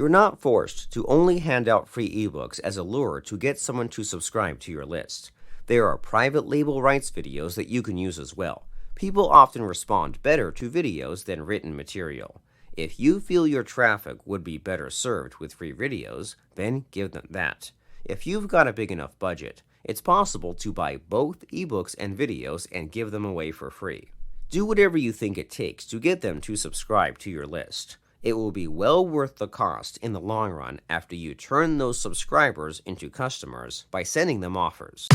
You're not forced to only hand out free ebooks as a lure to get someone to subscribe to your list. There are private label rights videos that you can use as well. People often respond better to videos than written material. If you feel your traffic would be better served with free videos, then give them that. If you've got a big enough budget, it's possible to buy both ebooks and videos and give them away for free. Do whatever you think it takes to get them to subscribe to your list. It will be well worth the cost in the long run after you turn those subscribers into customers by sending them offers.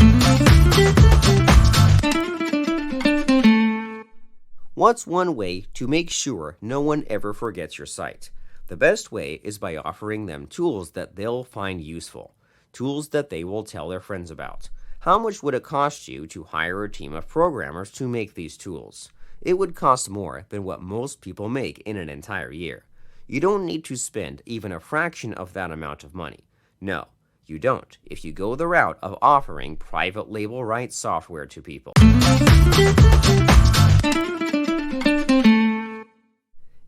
What's one way to make sure no one ever forgets your site? The best way is by offering them tools that they'll find useful, tools that they will tell their friends about. How much would it cost you to hire a team of programmers to make these tools? It would cost more than what most people make in an entire year. You don't need to spend even a fraction of that amount of money. No, you don't if you go the route of offering private label rights software to people.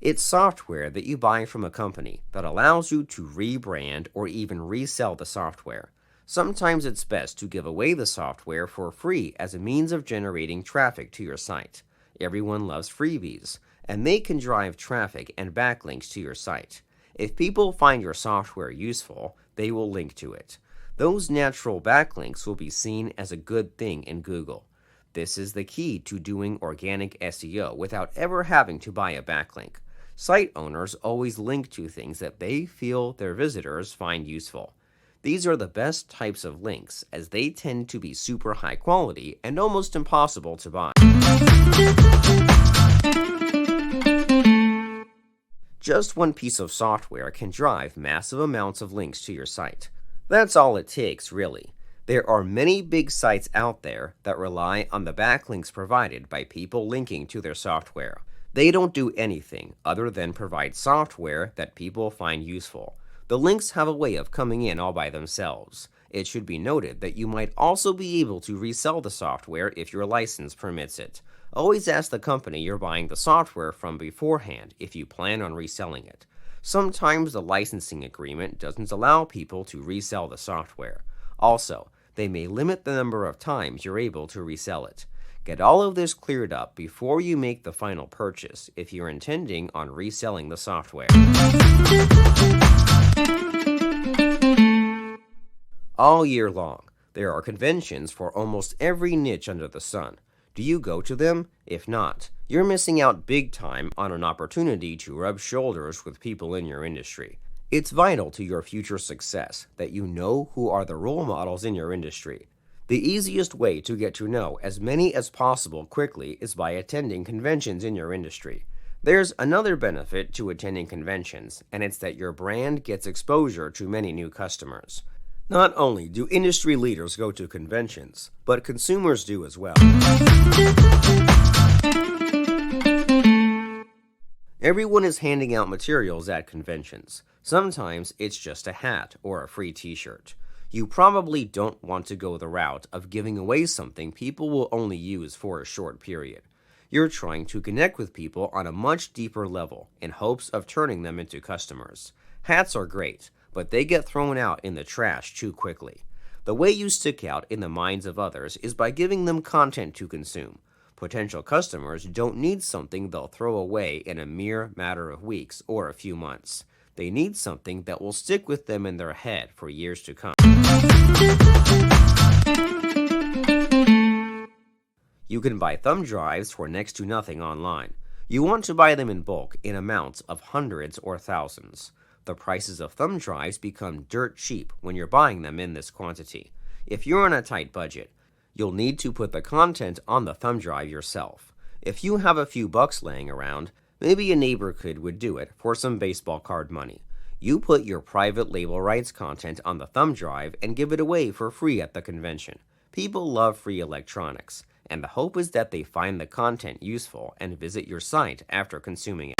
It's software that you buy from a company that allows you to rebrand or even resell the software. Sometimes it's best to give away the software for free as a means of generating traffic to your site. Everyone loves freebies, and they can drive traffic and backlinks to your site. If people find your software useful, they will link to it. Those natural backlinks will be seen as a good thing in Google. This is the key to doing organic SEO without ever having to buy a backlink. Site owners always link to things that they feel their visitors find useful. These are the best types of links as they tend to be super high quality and almost impossible to buy. Just one piece of software can drive massive amounts of links to your site. That's all it takes, really. There are many big sites out there that rely on the backlinks provided by people linking to their software. They don't do anything other than provide software that people find useful. The links have a way of coming in all by themselves. It should be noted that you might also be able to resell the software if your license permits it. Always ask the company you're buying the software from beforehand if you plan on reselling it. Sometimes the licensing agreement doesn't allow people to resell the software. Also, they may limit the number of times you're able to resell it. Get all of this cleared up before you make the final purchase if you're intending on reselling the software. All year long, there are conventions for almost every niche under the sun. Do you go to them? If not, you're missing out big time on an opportunity to rub shoulders with people in your industry. It's vital to your future success that you know who are the role models in your industry. The easiest way to get to know as many as possible quickly is by attending conventions in your industry. There's another benefit to attending conventions, and it's that your brand gets exposure to many new customers. Not only do industry leaders go to conventions, but consumers do as well. Everyone is handing out materials at conventions. Sometimes it's just a hat or a free t-shirt. You probably don't want to go the route of giving away something people will only use for a short period. You're trying to connect with people on a much deeper level in hopes of turning them into customers. Hats are great, but they get thrown out in the trash too quickly. The way you stick out in the minds of others is by giving them content to consume. Potential customers don't need something they'll throw away in a mere matter of weeks or a few months. They need something that will stick with them in their head for years to come. You can buy thumb drives for next to nothing online. You want to buy them in bulk in amounts of hundreds or thousands. The prices of thumb drives become dirt cheap when you're buying them in this quantity. If you're on a tight budget, you'll need to put the content on the thumb drive yourself. If you have a few bucks laying around, maybe a neighbor kid would do it for some baseball card money. You put your private label rights content on the thumb drive and give it away for free at the convention. People love free electronics, and the hope is that they find the content useful and visit your site after consuming it.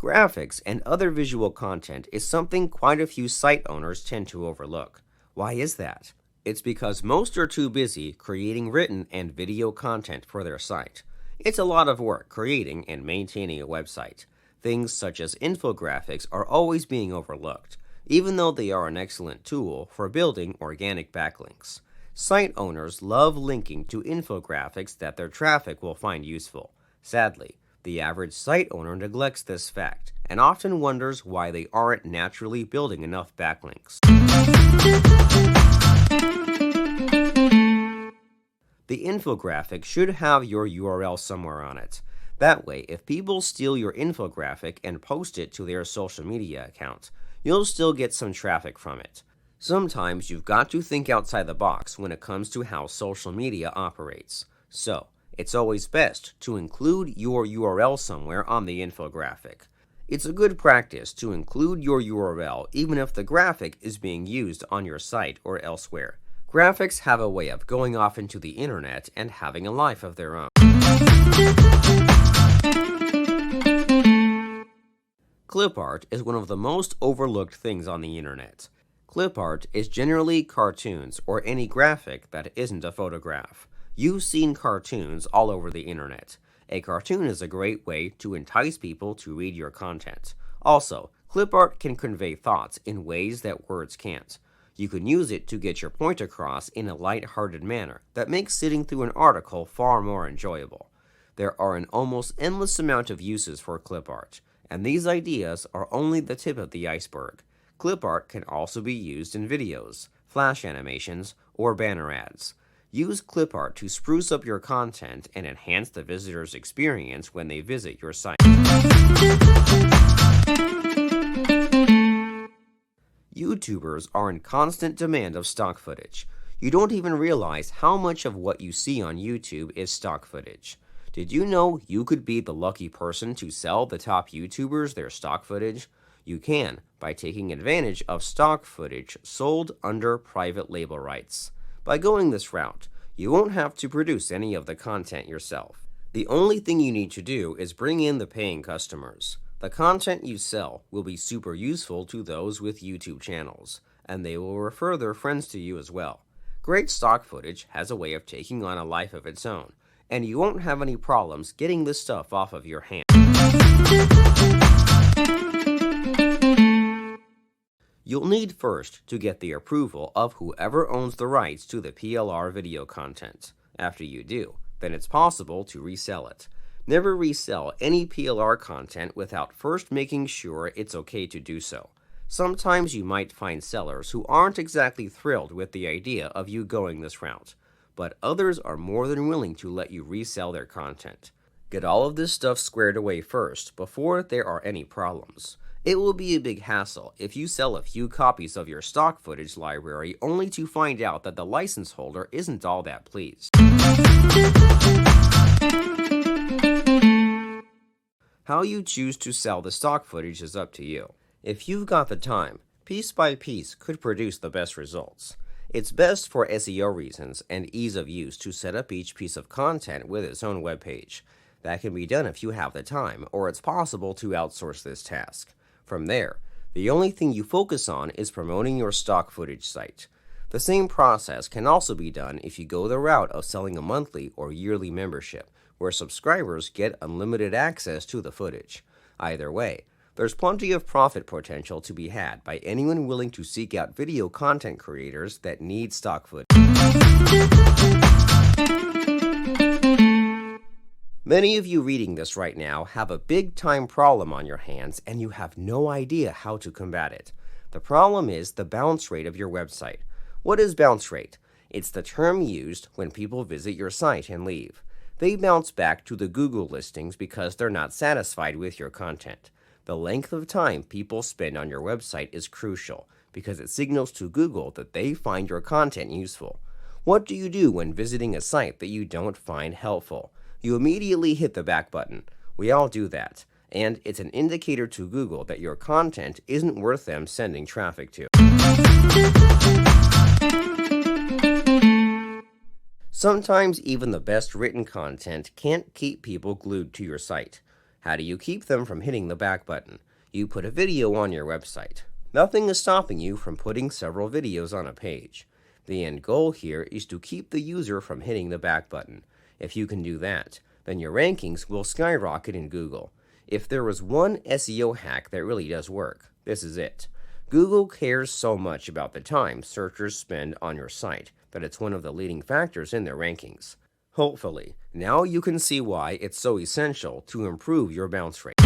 Graphics and other visual content is something quite a few site owners tend to overlook. Why is that? It's because most are too busy creating written and video content for their site. It's a lot of work creating and maintaining a website. Things such as infographics are always being overlooked, even though they are an excellent tool for building organic backlinks. Site owners love linking to infographics that their traffic will find useful. Sadly, the average site owner neglects this fact and often wonders why they aren't naturally building enough backlinks. The infographic should have your URL somewhere on it. That way, if people steal your infographic and post it to their social media account, you'll still get some traffic from it. Sometimes you've got to think outside the box when it comes to how social media operates. So, it's always best to include your URL somewhere on the infographic. It's a good practice to include your URL even if the graphic is being used on your site or elsewhere. Graphics have a way of going off into the internet and having a life of their own. Clip art is one of the most overlooked things on the internet. Clip art is generally cartoons or any graphic that isn't a photograph. You've seen cartoons all over the internet. A cartoon is a great way to entice people to read your content. Also, clip art can convey thoughts in ways that words can't. You can use it to get your point across in a light-hearted manner that makes sitting through an article far more enjoyable. There are an almost endless amount of uses for clip art, and these ideas are only the tip of the iceberg. Clip art can also be used in videos, flash animations, or banner ads. Use clip art to spruce up your content and enhance the visitor's experience when they visit your site. YouTubers are in constant demand of stock footage. You don't even realize how much of what you see on YouTube is stock footage. Did you know you could be the lucky person to sell the top YouTubers their stock footage? You can by taking advantage of stock footage sold under private label rights. By going this route, you won't have to produce any of the content yourself. The only thing you need to do is bring in the paying customers. The content you sell will be super useful to those with YouTube channels, and they will refer their friends to you as well. Great stock footage has a way of taking on a life of its own, and you won't have any problems getting this stuff off of your hands. You'll need first to get the approval of whoever owns the rights to the PLR video content. After you do, then it's possible to resell it. Never resell any PLR content without first making sure it's okay to do so. Sometimes you might find sellers who aren't exactly thrilled with the idea of you going this route, but others are more than willing to let you resell their content. Get all of this stuff squared away first before there are any problems. It will be a big hassle if you sell a few copies of your stock footage library only to find out that the license holder isn't all that pleased. How you choose to sell the stock footage is up to you. If you've got the time, piece by piece could produce the best results. It's best for SEO reasons and ease of use to set up each piece of content with its own web page. That can be done if you have the time, or it's possible to outsource this task. From there, the only thing you focus on is promoting your stock footage site. The same process can also be done if you go the route of selling a monthly or yearly membership, where subscribers get unlimited access to the footage. Either way, there's plenty of profit potential to be had by anyone willing to seek out video content creators that need stock footage. Many of you reading this right now have a big-time problem on your hands and you have no idea how to combat it. The problem is the bounce rate of your website. What is bounce rate? It's the term used when people visit your site and leave. They bounce back to the Google listings because they're not satisfied with your content. The length of time people spend on your website is crucial because it signals to Google that they find your content useful. What do you do when visiting a site that you don't find helpful? You immediately hit the back button. We all do that, and it's an indicator to Google that your content isn't worth them sending traffic to. Sometimes even the best written content can't keep people glued to your site. How do you keep them from hitting the back button? You put a video on your website. Nothing is stopping you from putting several videos on a page. The end goal here is to keep the user from hitting the back button. If you can do that, then your rankings will skyrocket in Google. If there was one SEO hack that really does work, this is it. Google cares so much about the time searchers spend on your site that it's one of the leading factors in their rankings. Hopefully, now you can see why it's so essential to improve your bounce rate.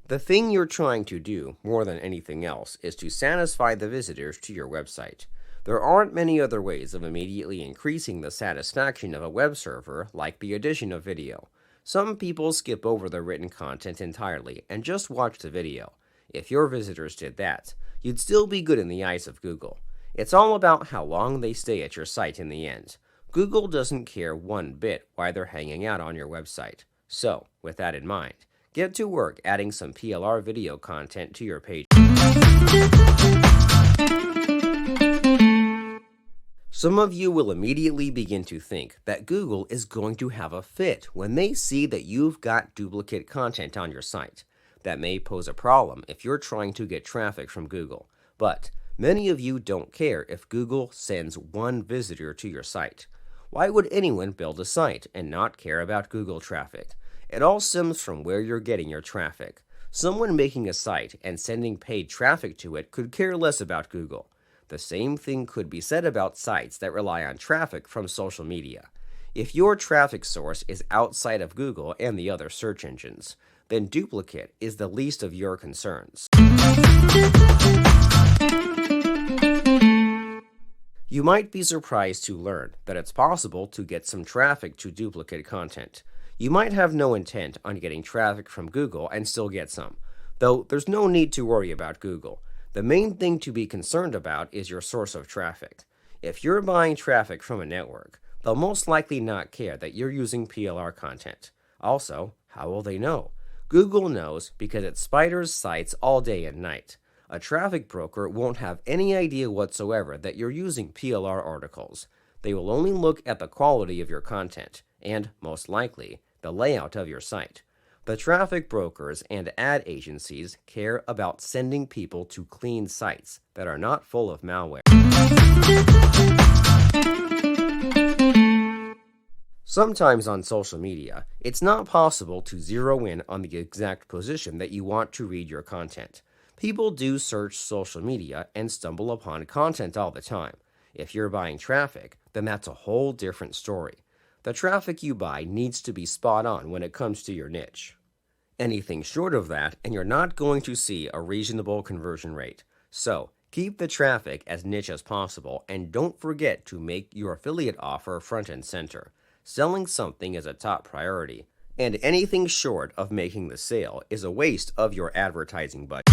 The thing you're trying to do, more than anything else, is to satisfy the visitors to your website. There aren't many other ways of immediately increasing the satisfaction of a web server like the addition of video. Some people skip over the written content entirely and just watch the video. If your visitors did that, you'd still be good in the eyes of Google. It's all about how long they stay at your site in the end. Google doesn't care one bit why they're hanging out on your website. So, with that in mind, get to work adding some PLR video content to your page. Some of you will immediately begin to think that Google is going to have a fit when they see that you've got duplicate content on your site. That may pose a problem if you're trying to get traffic from Google, but many of you don't care if Google sends one visitor to your site. Why would anyone build a site and not care about Google traffic? It all stems from where you're getting your traffic. Someone making a site and sending paid traffic to it could care less about Google. The same thing could be said about sites that rely on traffic from social media. If your traffic source is outside of Google and the other search engines, then duplicate is the least of your concerns. You might be surprised to learn that it's possible to get some traffic to duplicate content. You might have no intent on getting traffic from Google and still get some, though there's no need to worry about Google. The main thing to be concerned about is your source of traffic. If you're buying traffic from a network, they'll most likely not care that you're using PLR content. Also, how will they know? Google knows because it spiders sites all day and night. A traffic broker won't have any idea whatsoever that you're using PLR articles. They will only look at the quality of your content and, most likely, the layout of your site. The traffic brokers and ad agencies care about sending people to clean sites that are not full of malware. Sometimes on social media, it's not possible to zero in on the exact position that you want to read your content. People do search social media and stumble upon content all the time. If you're buying traffic, then that's a whole different story. The traffic you buy needs to be spot on when it comes to your niche. Anything short of that, and you're not going to see a reasonable conversion rate. So, keep the traffic as niche as possible, and don't forget to make your affiliate offer front and center. Selling something is a top priority, and anything short of making the sale is a waste of your advertising budget.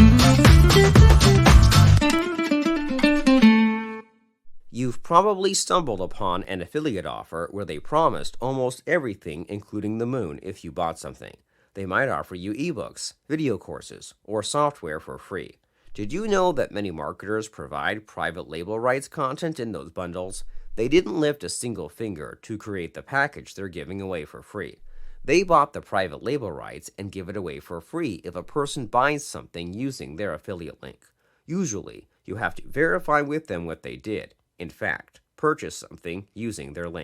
You've probably stumbled upon an affiliate offer where they promised almost everything, including the moon, if you bought something. They might offer you ebooks, video courses, or software for free. Did you know that many marketers provide private label rights content in those bundles? They didn't lift a single finger to create the package they're giving away for free. They bought the private label rights and give it away for free if a person buys something using their affiliate link. Usually, you have to verify with them what they did. In fact, purchase something using their link.